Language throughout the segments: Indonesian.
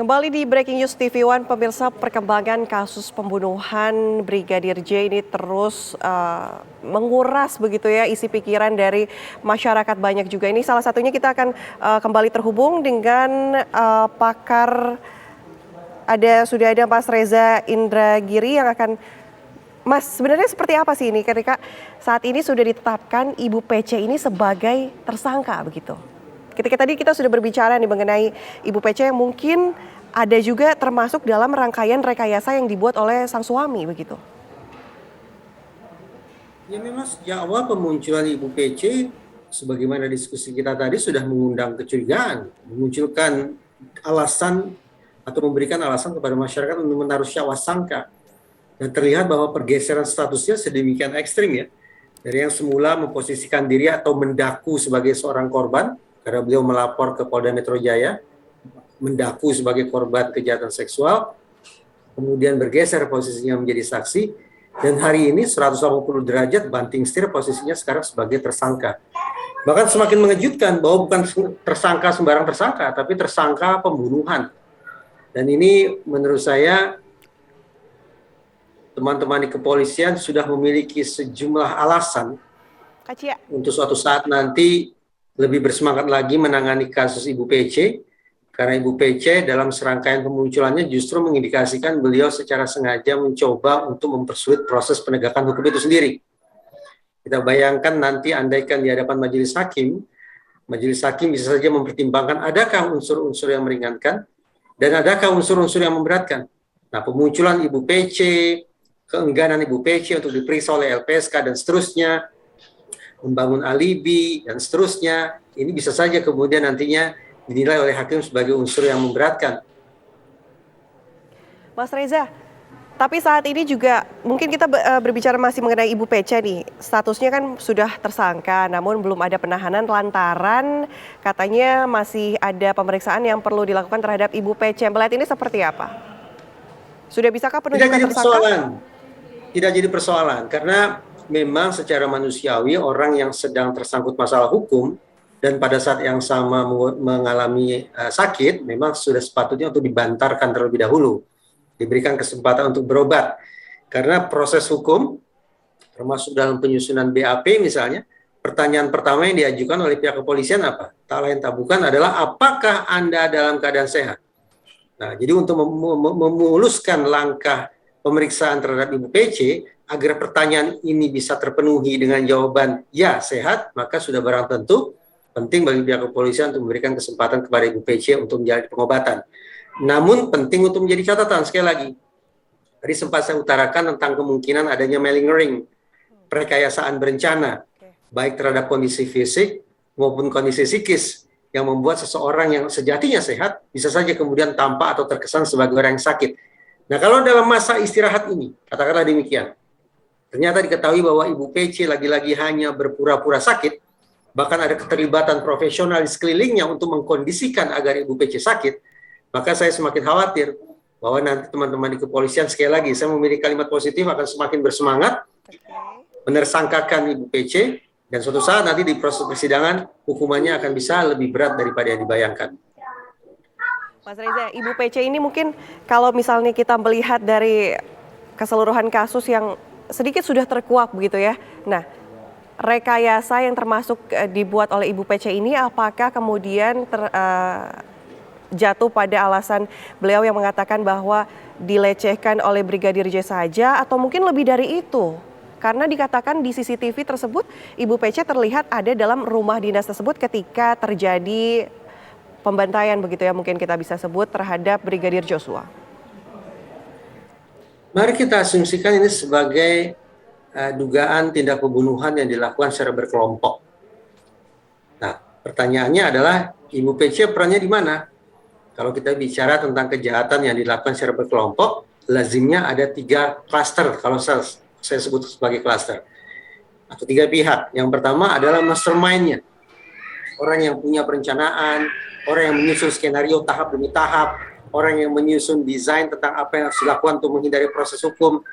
Kembali di Breaking News TV One, pemirsa, perkembangan kasus pembunuhan Brigadir J ini terus menguras begitu ya isi pikiran dari masyarakat banyak juga. Ini salah satunya kita akan kembali terhubung dengan pakar, sudah ada Mas Reza Indragiri yang akan, Mas, sebenarnya seperti apa sih ini ketika saat ini sudah ditetapkan Ibu PC ini sebagai tersangka begitu? Ketika tadi kita sudah berbicara nih mengenai Ibu PC yang mungkin ada juga termasuk dalam rangkaian rekayasa yang dibuat oleh sang suami begitu. Ya memang sejak awal pemunculan Ibu PC, sebagaimana diskusi kita tadi, sudah mengundang kecurigaan, memunculkan alasan atau memberikan alasan kepada masyarakat untuk menaruh syakwa sangka. Dan terlihat bahwa pergeseran statusnya sedemikian ekstrim ya. Dari yang semula memposisikan diri atau mendaku sebagai seorang korban, karena beliau melapor ke Polda Metro Jaya, mendaku sebagai korban kejahatan seksual, kemudian bergeser posisinya menjadi saksi, dan hari ini 180 derajat banting setir posisinya sekarang sebagai tersangka. Bahkan semakin mengejutkan bahwa bukan tersangka sembarang tersangka, tapi tersangka pembunuhan. Dan ini menurut saya teman-teman di kepolisian sudah memiliki sejumlah alasan untuk suatu saat nanti lebih bersemangat lagi menangani kasus Ibu PC, karena Ibu PC dalam serangkaian pemunculannya justru mengindikasikan beliau secara sengaja mencoba untuk mempersulit proses penegakan hukum itu sendiri. Kita bayangkan nanti andaikan di hadapan majelis hakim bisa saja mempertimbangkan adakah unsur-unsur yang meringankan dan adakah unsur-unsur yang memberatkan. Nah, pemunculan Ibu PC, keengganan Ibu PC untuk diperiksa oleh LPSK dan seterusnya, membangun alibi dan seterusnya, ini bisa saja kemudian nantinya dinilai oleh hakim sebagai unsur yang memberatkan. Mas Reza, tapi saat ini juga mungkin kita berbicara masih mengenai Ibu PC nih, statusnya kan sudah tersangka, namun belum ada penahanan lantaran katanya masih ada pemeriksaan yang perlu dilakukan terhadap Ibu PC. Melihat ini seperti apa? Sudah bisakah penunjukan tersangka? Tidak jadi persoalan, karena memang secara manusiawi orang yang sedang tersangkut masalah hukum dan pada saat yang sama mengalami sakit, memang sudah sepatutnya untuk dibantarkan terlebih dahulu, diberikan kesempatan untuk berobat. Karena proses hukum, termasuk dalam penyusunan BAP misalnya, pertanyaan pertama yang diajukan oleh pihak kepolisian apa? Tak lain tak bukan adalah apakah Anda dalam keadaan sehat? Nah, jadi untuk memuluskan langkah pemeriksaan terhadap Ibu PC, agar pertanyaan ini bisa terpenuhi dengan jawaban ya sehat, maka sudah barang tentu penting bagi pihak kepolisian untuk memberikan kesempatan kepada Ibu PC untuk menjalani pengobatan. Namun penting untuk menjadi catatan sekali lagi. Tadi sempat saya utarakan tentang kemungkinan adanya malingering, rekayasaan berencana, baik terhadap kondisi fisik maupun kondisi psikis yang membuat seseorang yang sejatinya sehat bisa saja kemudian tampak atau terkesan sebagai orang yang sakit. Nah, kalau dalam masa istirahat ini, katakanlah demikian, ternyata diketahui bahwa Ibu PC lagi-lagi hanya berpura-pura sakit, bahkan ada keterlibatan profesional di sekelilingnya untuk mengkondisikan agar Ibu PC sakit, maka saya semakin khawatir bahwa nanti teman-teman di kepolisian, sekali lagi, saya memilih kalimat positif, akan semakin bersemangat menersangkakan Ibu PC, dan suatu saat nanti di proses persidangan, hukumannya akan bisa lebih berat daripada yang dibayangkan. Mas Reza, Ibu PC ini mungkin kalau misalnya kita melihat dari keseluruhan kasus yang sedikit sudah terkuak begitu ya. Nah, rekayasa yang termasuk dibuat oleh Ibu PC ini apakah kemudian jatuh pada alasan beliau yang mengatakan bahwa dilecehkan oleh Brigadir J saja atau mungkin lebih dari itu? Karena dikatakan di CCTV tersebut Ibu PC terlihat ada dalam rumah dinas tersebut ketika terjadi pembantaian begitu ya, mungkin kita bisa sebut, terhadap Brigadir Joshua. Mari kita asumsikan ini sebagai dugaan tindak pembunuhan yang dilakukan secara berkelompok. Nah, pertanyaannya adalah Ibu PC perannya di mana? Kalau kita bicara tentang kejahatan yang dilakukan secara berkelompok, lazimnya ada 3 klaster, kalau saya sebut sebagai klaster, atau 3 pihak. Yang pertama adalah mastermind-nya, orang yang punya perencanaan, orang yang menyusun skenario tahap demi tahap, orang yang menyusun desain tentang apa yang harus dilakukan untuk menghindari proses hukum,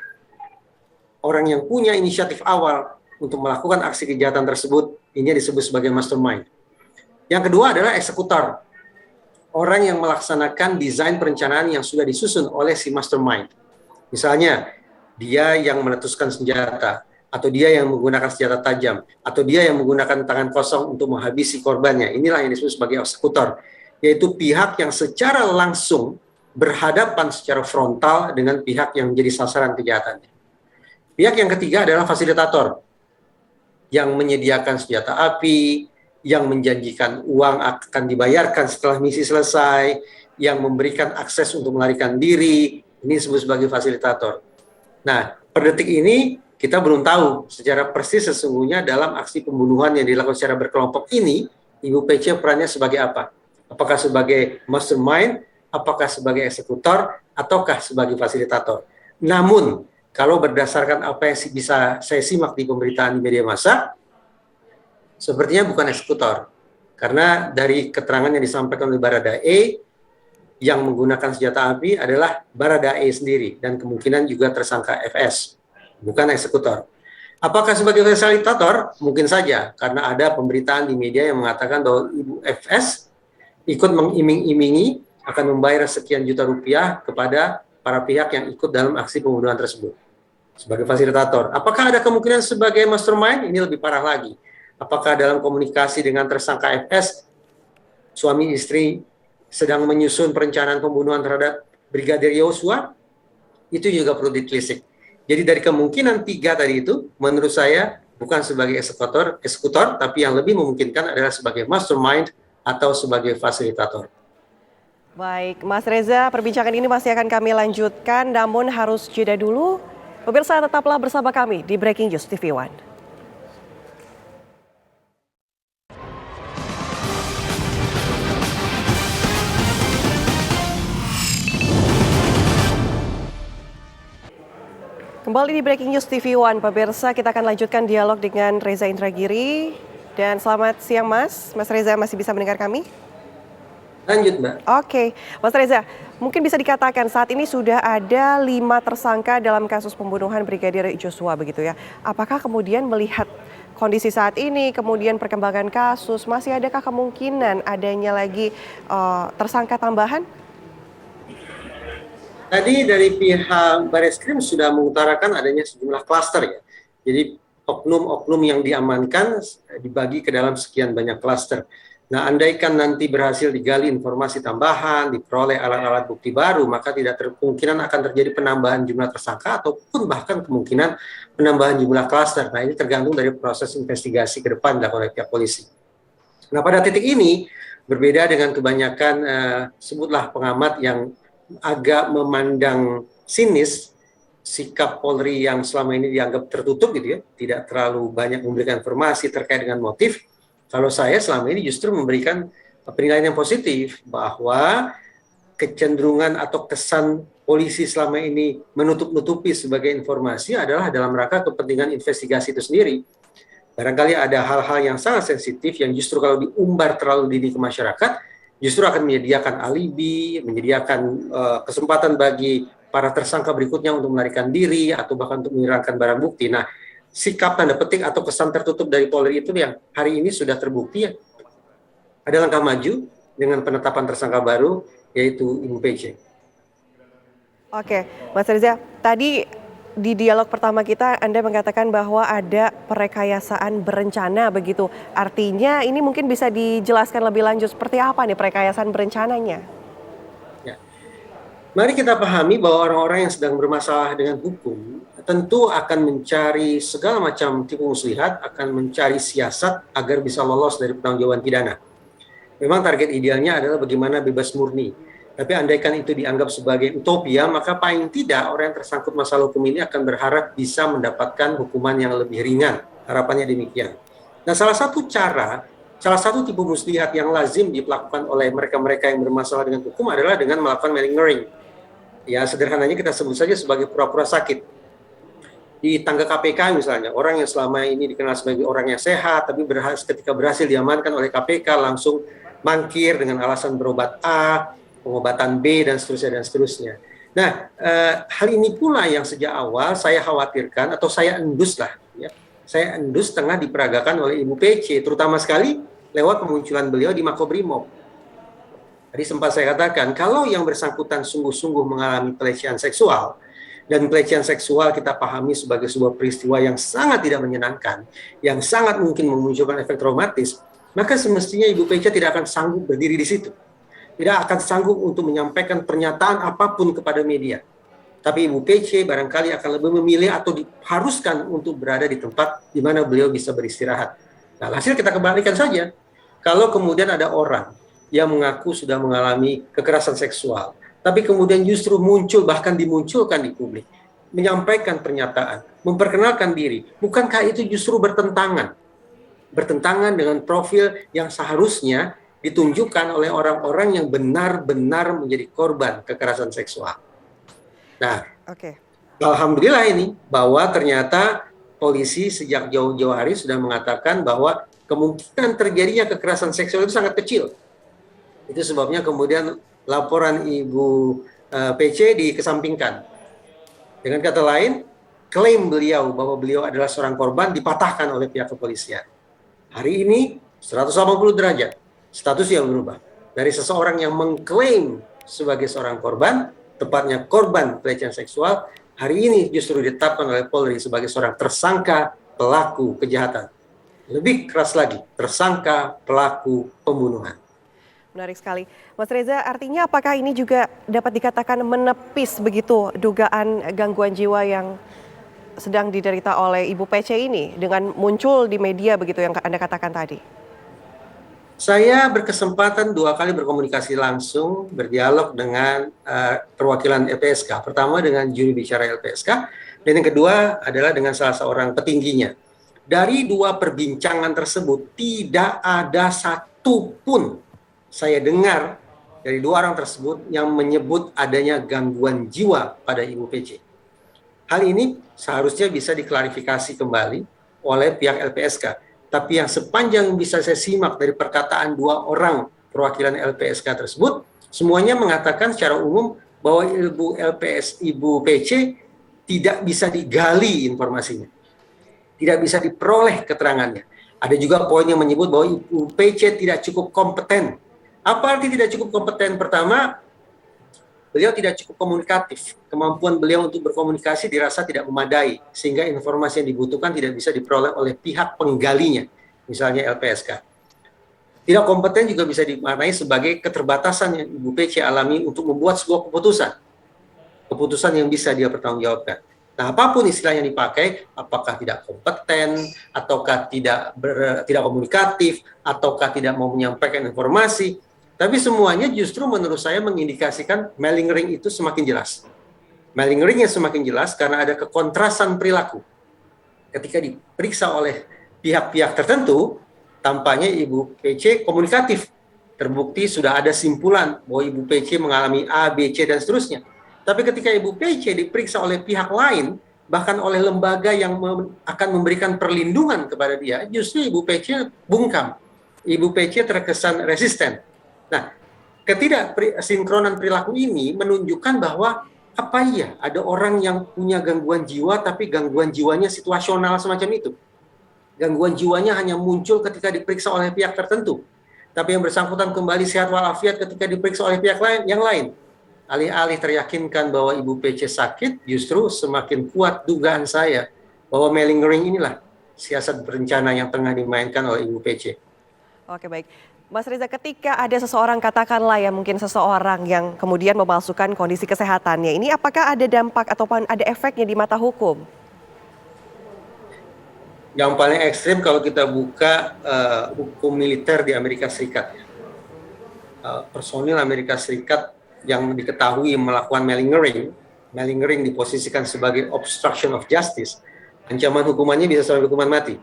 orang yang punya inisiatif awal untuk melakukan aksi kejahatan tersebut, ini disebut sebagai mastermind. Yang kedua adalah eksekutor, orang yang melaksanakan desain perencanaan yang sudah disusun oleh si mastermind. Misalnya, dia yang meletuskan senjata, atau dia yang menggunakan senjata tajam, atau dia yang menggunakan tangan kosong untuk menghabisi korbannya. Inilah yang disebut sebagai eksekutor, yaitu pihak yang secara langsung berhadapan secara frontal dengan pihak yang menjadi sasaran kejahatan. Pihak yang ketiga adalah fasilitator, yang menyediakan senjata api, yang menjanjikan uang akan dibayarkan setelah misi selesai, yang memberikan akses untuk melarikan diri. Ini disebut sebagai fasilitator. Nah, per detik ini kita belum tahu secara persis sesungguhnya dalam aksi pembunuhan yang dilakukan secara berkelompok ini, Ibu PC perannya sebagai apa? Apakah sebagai mastermind, apakah sebagai eksekutor, ataukah sebagai fasilitator? Namun, kalau berdasarkan apa yang bisa saya simak di pemberitaan di media massa, sepertinya bukan eksekutor. Karena dari keterangan yang disampaikan oleh Baradae, yang menggunakan senjata api adalah Baradae sendiri dan kemungkinan juga tersangka FS, bukan eksekutor. Apakah sebagai fasilitator? Mungkin saja, karena ada pemberitaan di media yang mengatakan bahwa Ibu FS ikut mengiming-imingi akan membayar sekian juta rupiah kepada para pihak yang ikut dalam aksi pembunuhan tersebut. Sebagai fasilitator. Apakah ada kemungkinan sebagai mastermind? Ini lebih parah lagi. Apakah dalam komunikasi dengan tersangka FS, suami istri sedang menyusun perencanaan pembunuhan terhadap Brigadir Yosua? Itu juga perlu ditelisik. Jadi dari kemungkinan 3 tadi itu, menurut saya bukan sebagai eksekutor, tapi yang lebih memungkinkan adalah sebagai mastermind atau sebagai fasilitator. Baik, Mas Reza, perbincangan ini masih akan kami lanjutkan, namun harus jeda dulu. Pemirsa, tetaplah bersama kami di Breaking News TV One. Kembali di Breaking News TV One, pemirsa, kita akan lanjutkan dialog dengan Reza Indragiri. Dan selamat siang, Mas. Mas Reza masih bisa mendengar kami? Lanjut, Mbak. Oke, Mas Reza, mungkin bisa dikatakan saat ini sudah ada 5 tersangka dalam kasus pembunuhan Brigadir Joshua begitu ya. Apakah kemudian melihat kondisi saat ini, kemudian perkembangan kasus, masih adakah kemungkinan adanya lagi tersangka tambahan? Tadi dari pihak Bareskrim sudah mengutarakan adanya sejumlah klaster ya. Jadi oknum-oknum yang diamankan dibagi ke dalam sekian banyak klaster. Nah, andaikan nanti berhasil digali informasi tambahan, diperoleh alat-alat bukti baru, maka tidak kemungkinan akan terjadi penambahan jumlah tersangka ataupun bahkan kemungkinan penambahan jumlah klaster. Nah, ini tergantung dari proses investigasi ke depan dilakukan oleh pihak polisi. Nah, pada titik ini berbeda dengan kebanyakan sebutlah pengamat yang agak memandang sinis sikap Polri yang selama ini dianggap tertutup gitu ya, tidak terlalu banyak memberikan informasi terkait dengan motif. Kalau saya selama ini justru memberikan penilaian yang positif bahwa kecenderungan atau kesan polisi selama ini menutup-nutupi sebagai informasi adalah dalam rangka kepentingan investigasi itu sendiri. Barangkali ada hal-hal yang sangat sensitif yang justru kalau diumbar terlalu dini ke masyarakat justru akan menyediakan alibi, menyediakan kesempatan bagi para tersangka berikutnya untuk melarikan diri atau bahkan untuk menyerahkan barang bukti. Nah, sikap tanda petik atau kesan tertutup dari Polri itu yang hari ini sudah terbukti ya. Ada langkah maju dengan penetapan tersangka baru yaitu Ibu PC. Oke, Mas Reza, tadi di dialog pertama kita Anda mengatakan bahwa ada perekayasaan berencana begitu. Artinya ini mungkin bisa dijelaskan lebih lanjut seperti apa nih perekayasaan berencananya? Ya. Mari kita pahami bahwa orang-orang yang sedang bermasalah dengan hukum tentu akan mencari segala macam tipu muslihat, akan mencari siasat agar bisa lolos dari pertanggungjawaban pidana. Memang target idealnya adalah bagaimana bebas murni. Tapi andaikan itu dianggap sebagai utopia, maka paling tidak orang yang tersangkut masalah hukum ini akan berharap bisa mendapatkan hukuman yang lebih ringan. Harapannya demikian. Nah, salah satu tipu muslihat yang lazim dilakukan oleh mereka-mereka yang bermasalah dengan hukum adalah dengan melakukan malingering. Ya, sederhananya kita sebut saja sebagai pura-pura sakit. Di tangga KPK misalnya, orang yang selama ini dikenal sebagai orang yang sehat, tapi ketika berhasil diamankan oleh KPK langsung mangkir dengan alasan berobat A, pengobatan B, dan seterusnya. Nah, hal ini pula yang sejak awal saya khawatirkan atau saya endus lah. Ya. Saya endus tengah diperagakan oleh Ibu PC, terutama sekali lewat kemunculan beliau di Makobrimob. Tadi sempat saya katakan, kalau yang bersangkutan sungguh-sungguh mengalami pelecehan seksual, dan pelecehan seksual kita pahami sebagai sebuah peristiwa yang sangat tidak menyenangkan, yang sangat mungkin memunculkan efek traumatis, maka semestinya Ibu PC tidak akan sanggup berdiri di situ. Tidak akan sanggup untuk menyampaikan pernyataan apapun kepada media. Tapi Ibu PC barangkali akan lebih memilih atau diharuskan untuk berada di tempat di mana beliau bisa beristirahat. Nah, hasil kita kembalikan saja. Kalau kemudian ada orang yang mengaku sudah mengalami kekerasan seksual, tapi kemudian justru muncul, bahkan dimunculkan di publik, menyampaikan pernyataan, memperkenalkan diri, bukankah itu justru bertentangan dengan profil yang seharusnya ditunjukkan oleh orang-orang yang benar-benar menjadi korban kekerasan seksual. Nah, Alhamdulillah ini bahwa ternyata polisi sejak jauh-jauh hari sudah mengatakan bahwa kemungkinan terjadinya kekerasan seksual itu sangat kecil. Itu sebabnya kemudian laporan Ibu PC dikesampingkan. Dengan kata lain, klaim beliau bahwa beliau adalah seorang korban dipatahkan oleh pihak kepolisian. Hari ini 180 derajat, status yang berubah. Dari seseorang yang mengklaim sebagai seorang korban, tepatnya korban pelecehan seksual, hari ini justru ditetapkan oleh Polri sebagai seorang tersangka pelaku kejahatan. Lebih keras lagi, tersangka pelaku pembunuhan. Menarik sekali. Mas Reza, artinya apakah ini juga dapat dikatakan menepis begitu dugaan gangguan jiwa yang sedang diderita oleh Ibu PC ini dengan muncul di media begitu yang Anda katakan tadi? Saya berkesempatan 2 kali berkomunikasi langsung, berdialog dengan perwakilan LPSK. Pertama dengan juru bicara LPSK, dan yang kedua adalah dengan salah seorang petingginya. Dari 2 perbincangan tersebut, tidak ada satupun saya dengar dari 2 orang tersebut yang menyebut adanya gangguan jiwa pada Ibu PC. Hal ini seharusnya bisa diklarifikasi kembali oleh pihak LPSK. Tapi yang sepanjang bisa saya simak dari perkataan 2 orang perwakilan LPSK tersebut, semuanya mengatakan secara umum bahwa Ibu PC tidak bisa digali informasinya, tidak bisa diperoleh keterangannya. Ada juga poin yang menyebut bahwa Ibu PC tidak cukup kompeten. Apa arti tidak cukup kompeten? Pertama, beliau tidak cukup komunikatif. Kemampuan beliau untuk berkomunikasi dirasa tidak memadai, sehingga informasi yang dibutuhkan tidak bisa diperoleh oleh pihak penggalinya, misalnya LPSK. Tidak kompeten juga bisa dimaknai sebagai keterbatasan yang Ibu PC alami untuk membuat sebuah keputusan yang bisa dia pertanggungjawabkan. Nah, apapun istilah yang dipakai, apakah tidak kompeten, ataukah tidak komunikatif, ataukah tidak mau menyampaikan informasi, tapi semuanya justru menurut saya mengindikasikan malingering itu semakin jelas. Malingeringnya semakin jelas karena ada kekontrasan perilaku. Ketika diperiksa oleh pihak-pihak tertentu, tampaknya Ibu PC komunikatif. Terbukti sudah ada simpulan bahwa Ibu PC mengalami A, B, C, dan seterusnya. Tapi ketika Ibu PC diperiksa oleh pihak lain, bahkan oleh lembaga yang akan memberikan perlindungan kepada dia, justru Ibu PC bungkam. Ibu PC terkesan resisten. Nah, ketidaksinkronan perilaku ini menunjukkan bahwa apa iya ada orang yang punya gangguan jiwa tapi gangguan jiwanya situasional semacam itu. Gangguan jiwanya hanya muncul ketika diperiksa oleh pihak tertentu. Tapi yang bersangkutan kembali sehat walafiat ketika diperiksa oleh pihak yang lain. Alih-alih teryakinkan bahwa Ibu PC sakit, justru semakin kuat dugaan saya bahwa malingering inilah siasat berencana yang tengah dimainkan oleh Ibu PC. Oke, baik. Mas Reza, ketika ada seseorang, katakanlah ya mungkin seseorang yang kemudian memalsukan kondisi kesehatannya, ini apakah ada dampak ataupun ada efeknya di mata hukum? Yang paling ekstrim kalau kita buka hukum militer di Amerika Serikat. Personil Amerika Serikat yang diketahui melakukan malingering diposisikan sebagai obstruction of justice, ancaman hukumannya bisa sampai hukuman mati.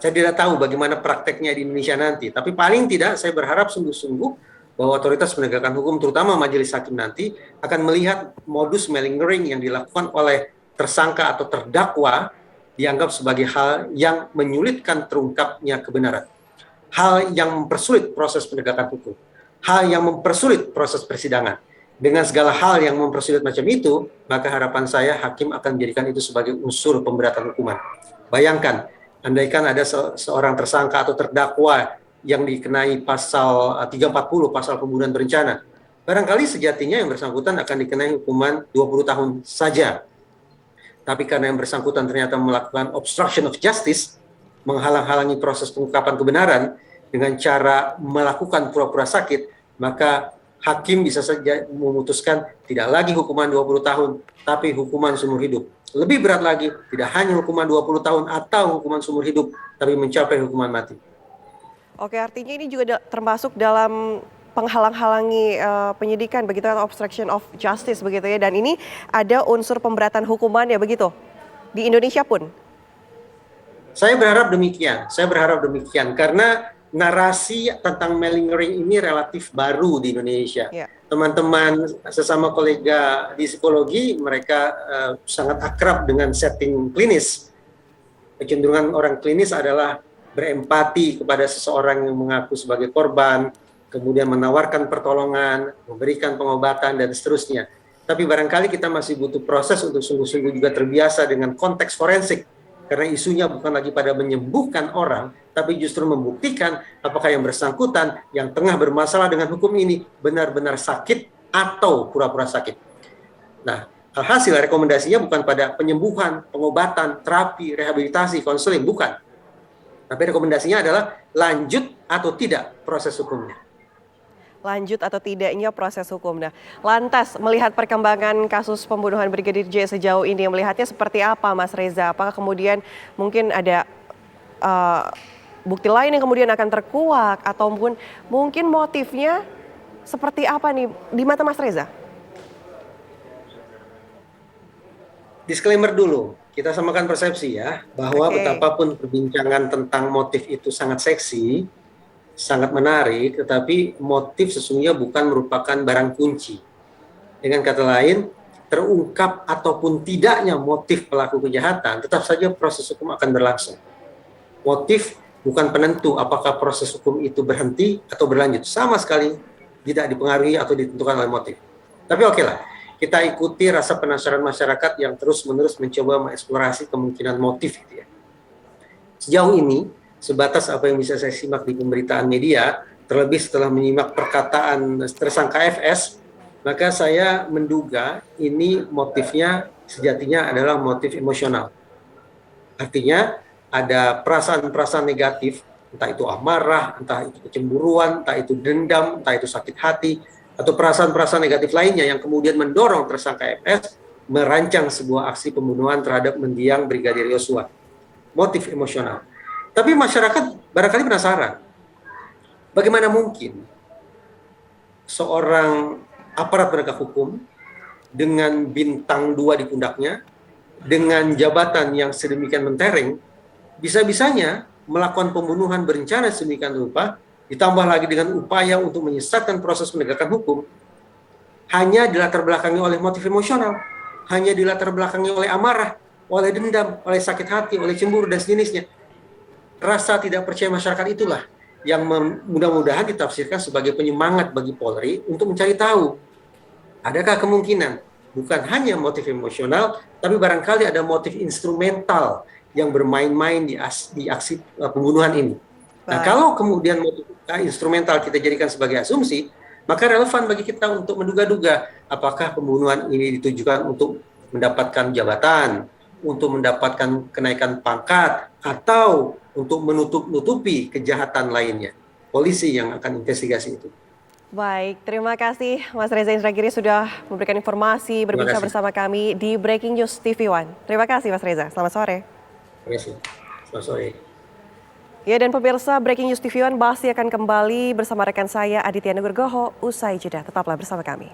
Saya tidak tahu bagaimana prakteknya di Indonesia nanti, tapi paling tidak saya berharap sungguh-sungguh bahwa otoritas penegakan hukum, terutama majelis hakim nanti, akan melihat modus malingering yang dilakukan oleh tersangka atau terdakwa dianggap sebagai hal yang menyulitkan terungkapnya kebenaran. Hal yang mempersulit proses penegakan hukum. Hal yang mempersulit proses persidangan. Dengan segala hal yang mempersulit macam itu, maka harapan saya hakim akan menjadikan itu sebagai unsur pemberatan hukuman. Bayangkan, andaikan ada seorang tersangka atau terdakwa yang dikenai pasal 340, pasal pembunuhan berencana. Barangkali sejatinya yang bersangkutan akan dikenai hukuman 20 tahun saja. Tapi karena yang bersangkutan ternyata melakukan obstruction of justice, menghalang-halangi proses pengungkapan kebenaran dengan cara melakukan pura-pura sakit, maka hakim bisa saja memutuskan tidak lagi hukuman 20 tahun, tapi hukuman seumur hidup. Lebih berat lagi, tidak hanya hukuman 20 tahun atau hukuman seumur hidup, tapi mencapai hukuman mati. Oke, artinya ini juga termasuk dalam penghalang-halangi penyidikan begitu, atau obstruction of justice begitu ya. Dan ini ada unsur pemberatan hukuman ya begitu di Indonesia pun. Saya berharap demikian karena narasi tentang malingering ini relatif baru di Indonesia. Ya. Teman-teman sesama kolega di psikologi, mereka sangat akrab dengan setting klinis. Kecenderungan orang klinis adalah berempati kepada seseorang yang mengaku sebagai korban, kemudian menawarkan pertolongan, memberikan pengobatan, dan seterusnya. Tapi barangkali kita masih butuh proses untuk sungguh-sungguh juga terbiasa dengan konteks forensik, karena isunya bukan lagi pada menyembuhkan orang, tapi justru membuktikan apakah yang bersangkutan yang tengah bermasalah dengan hukum ini benar-benar sakit atau pura-pura sakit. Nah, alhasil rekomendasinya bukan pada penyembuhan, pengobatan, terapi, rehabilitasi, konseling, bukan. Tapi rekomendasinya adalah lanjut atau tidak proses hukumnya. Lanjut atau tidaknya proses hukum. Nah, lantas melihat perkembangan kasus pembunuhan Brigadir J sejauh ini, melihatnya seperti apa, Mas Reza? Apakah kemudian mungkin ada bukti lain yang kemudian akan terkuak, atau mungkin motifnya seperti apa nih di mata Mas Reza? Disclaimer dulu, kita samakan persepsi ya, bahwa betapapun perbincangan tentang motif itu sangat seksi, sangat menarik, tetapi motif sesungguhnya bukan merupakan barang kunci. Dengan kata lain, terungkap ataupun tidaknya motif pelaku kejahatan, tetap saja proses hukum akan berlangsung. Motif bukan penentu apakah proses hukum itu berhenti atau berlanjut. Sama sekali tidak dipengaruhi atau ditentukan oleh motif. Tapi oke lah, kita ikuti rasa penasaran masyarakat yang terus-menerus mencoba mengeksplorasi kemungkinan motif itu ya. Sejauh ini, sebatas apa yang bisa saya simak di pemberitaan media, terlebih setelah menyimak perkataan tersangka FS, maka saya menduga ini motifnya sejatinya adalah motif emosional. Artinya ada perasaan-perasaan negatif, entah itu amarah, entah itu kecemburuan, entah itu dendam, entah itu sakit hati, atau perasaan-perasaan negatif lainnya yang kemudian mendorong tersangka FS merancang sebuah aksi pembunuhan terhadap mendiang Brigadir Yosua. Motif emosional. Tapi masyarakat barangkali penasaran, bagaimana mungkin seorang aparat penegak hukum dengan bintang 2 di pundaknya, dengan jabatan yang sedemikian mentereng, bisa-bisanya melakukan pembunuhan berencana sedemikian rupa, ditambah lagi dengan upaya untuk menyesatkan proses penegakan hukum, hanya dilatar belakangi oleh motif emosional, hanya dilatar belakangi oleh amarah, oleh dendam, oleh sakit hati, oleh cemburu, dan sejenisnya. Rasa tidak percaya masyarakat itulah yang mudah-mudahan ditafsirkan sebagai penyemangat bagi Polri untuk mencari tahu, adakah kemungkinan bukan hanya motif emosional, tapi barangkali ada motif instrumental yang bermain-main di aksi pembunuhan ini. Nah, kalau kemudian motif instrumental kita jadikan sebagai asumsi, maka relevan bagi kita untuk menduga-duga apakah pembunuhan ini ditujukan untuk mendapatkan jabatan, untuk mendapatkan kenaikan pangkat, atau untuk menutup-nutupi kejahatan lainnya. Polisi yang akan investigasi itu. Baik, terima kasih Mas Reza Indragiri sudah memberikan informasi, berbincang bersama kami di Breaking News TV One. Terima kasih Mas Reza, selamat sore. Terima kasih, selamat sore. Ya, dan pemirsa, Breaking News TV One masih akan kembali bersama rekan saya Aditya Nugroho usai jeda. Tetaplah bersama kami.